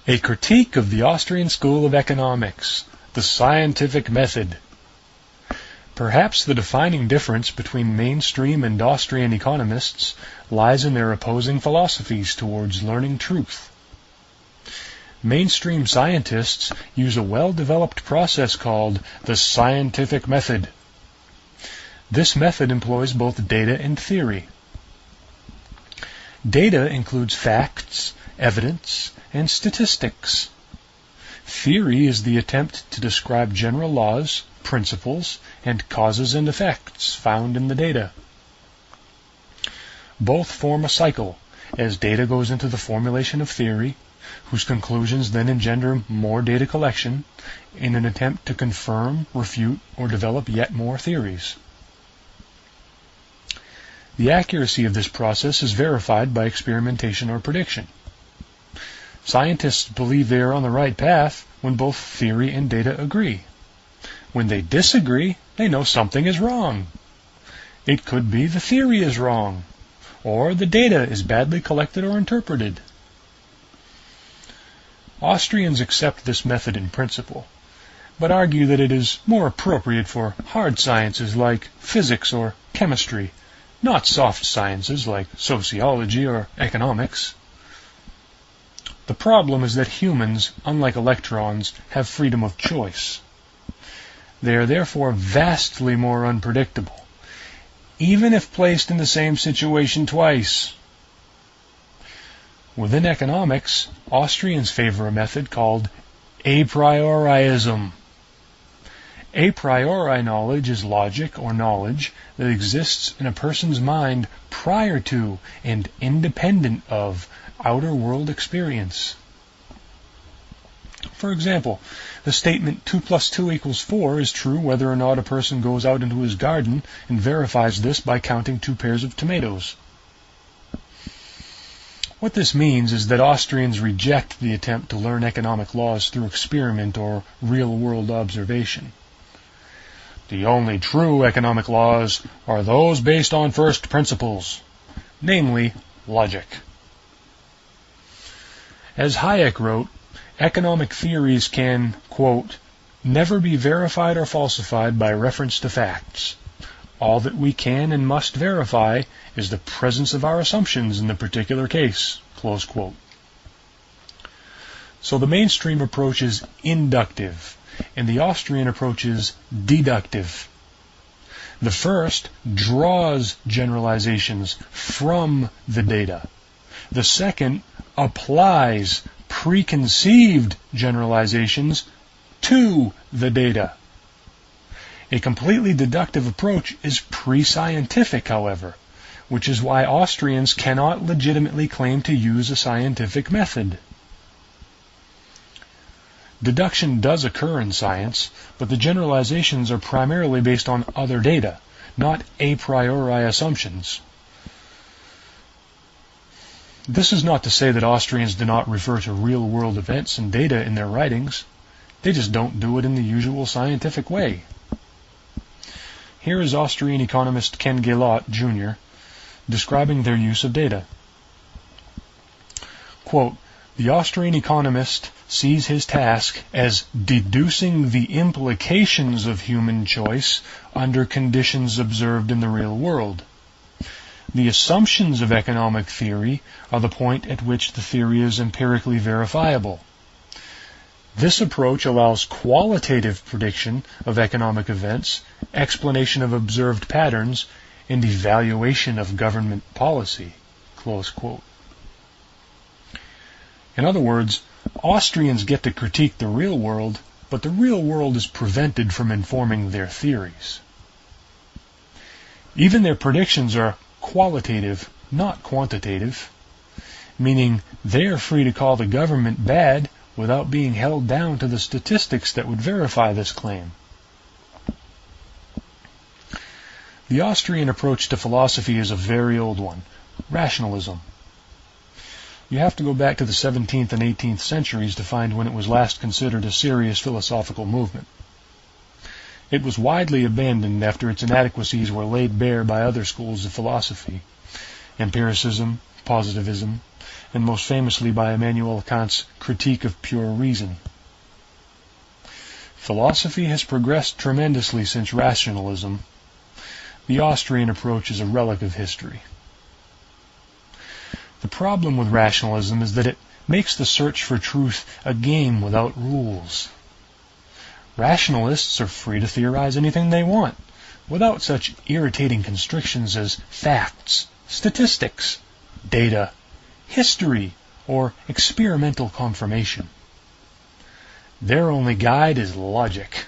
A critique of the Austrian school of economics, the scientific method. Perhaps the defining difference between mainstream and Austrian economists lies in their opposing philosophies towards learning truth. Mainstream scientists use a well-developed process called the scientific method. This method employs both data and theory. Data includes facts, evidence, and statistics. Theory is the attempt to describe general laws, principles, and causes and effects found in the data. Both form a cycle, as data goes into the formulation of theory, whose conclusions then engender more data collection in an attempt to confirm, refute, or develop yet more theories. The accuracy of this process is verified by experimentation or prediction. Scientists believe they are on the right path when both theory and data agree. When they disagree, they know something is wrong. It could be the theory is wrong, or the data is badly collected or interpreted. Austrians accept this method in principle, but argue that it is more appropriate for hard sciences like physics or chemistry, not soft sciences like sociology or economics. The problem is that humans, unlike electrons, have freedom of choice. They are therefore vastly more unpredictable, even if placed in the same situation twice. Within economics, Austrians favor a method called a prioriism. A priori knowledge is logic or knowledge that exists in a person's mind prior to and independent of outer world experience. For example, the statement 2 + 2 = 4 is true whether or not a person goes out into his garden and verifies this by counting 2 pairs of tomatoes. What this means is that Austrians reject the attempt to learn economic laws through experiment or real-world observation. The only true economic laws are those based on first principles, namely logic. As Hayek wrote, economic theories can, quote, never be verified or falsified by reference to facts. All that we can and must verify is the presence of our assumptions in the particular case, close quote. So the mainstream approach is inductive, and the Austrian approach is deductive. The first draws generalizations from the data. The second applies preconceived generalizations to the data. A completely deductive approach is pre-scientific, however, which is why Austrians cannot legitimately claim to use a scientific method. Deduction does occur in science, but the generalizations are primarily based on other data, not a priori assumptions. This is not to say that Austrians do not refer to real-world events and data in their writings. They just don't do it in the usual scientific way. Here is Austrian economist Ken Gaylotte, Jr., describing their use of data. Quote, the Austrian economist sees his task as deducing the implications of human choice under conditions observed in the real world. The assumptions of economic theory are the point at which the theory is empirically verifiable. This approach allows qualitative prediction of economic events, explanation of observed patterns, and evaluation of government policy. Close quote. In other words, Austrians get to critique the real world, but the real world is prevented from informing their theories. Even their predictions are qualitative, not quantitative, meaning they are free to call the government bad without being held down to the statistics that would verify this claim. The Austrian approach to philosophy is a very old one, rationalism. You have to go back to the 17th and 18th centuries to find when it was last considered a serious philosophical movement. It was widely abandoned after its inadequacies were laid bare by other schools of philosophy, empiricism, positivism, and most famously by Immanuel Kant's Critique of Pure Reason. Philosophy has progressed tremendously since rationalism. The Austrian approach is a relic of history. The problem with rationalism is that it makes the search for truth a game without rules. Rationalists are free to theorize anything they want, without such irritating constrictions as facts, statistics, data, history, or experimental confirmation. Their only guide is logic.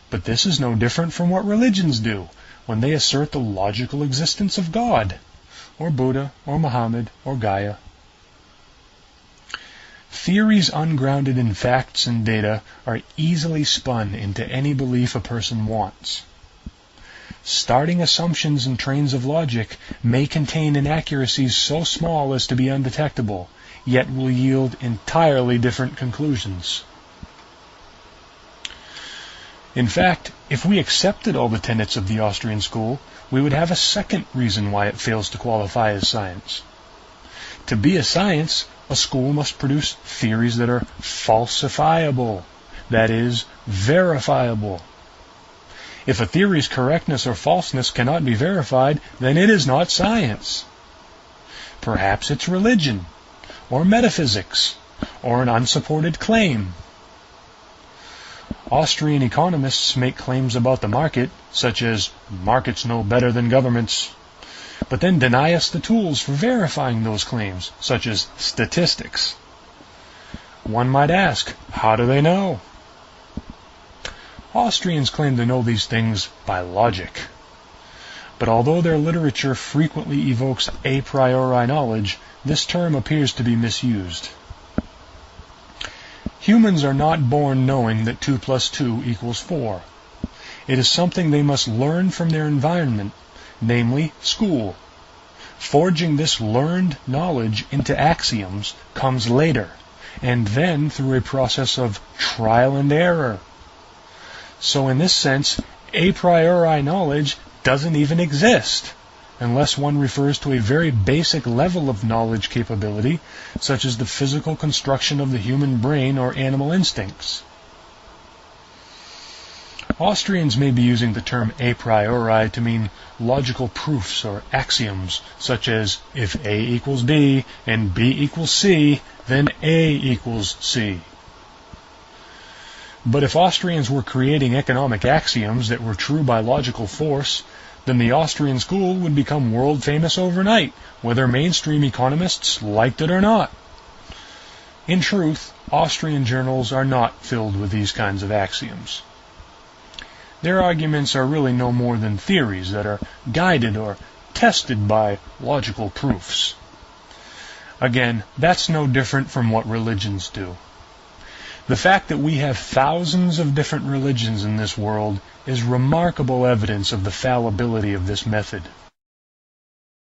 But this is no different from what religions do when they assert the logical existence of God, or Buddha, or Muhammad, or Gaia. Theories ungrounded in facts and data are easily spun into any belief a person wants. Starting assumptions and trains of logic may contain inaccuracies so small as to be undetectable, yet will yield entirely different conclusions. In fact, if we accepted all the tenets of the Austrian school, we would have a second reason why it fails to qualify as science. To be a science, a school must produce theories that are falsifiable, that is, verifiable. If a theory's correctness or falseness cannot be verified, then it is not science. Perhaps it's religion, or metaphysics, or an unsupported claim. Austrian economists make claims about the market, such as, markets know better than governments, but then deny us the tools for verifying those claims, such as statistics. One might ask, how do they know? Austrians claim to know these things by logic. But although their literature frequently evokes a priori knowledge, this term appears to be misused. Humans are not born knowing that 2 plus 2 equals 4. It is something they must learn from their environment, namely school. Forging this learned knowledge into axioms comes later, and then through a process of trial and error. So in this sense, a priori knowledge doesn't even exist, unless one refers to a very basic level of knowledge capability, such as the physical construction of the human brain or animal instincts. Austrians may be using the term a priori to mean logical proofs or axioms, such as if A equals B and B equals C, then A equals C. But if Austrians were creating economic axioms that were true by logical force, then the Austrian school would become world famous overnight, whether mainstream economists liked it or not. In truth, Austrian journals are not filled with these kinds of axioms. Their arguments are really no more than theories that are guided or tested by logical proofs. Again, that's no different from what religions do. The fact that we have thousands of different religions in this world is remarkable evidence of the fallibility of this method.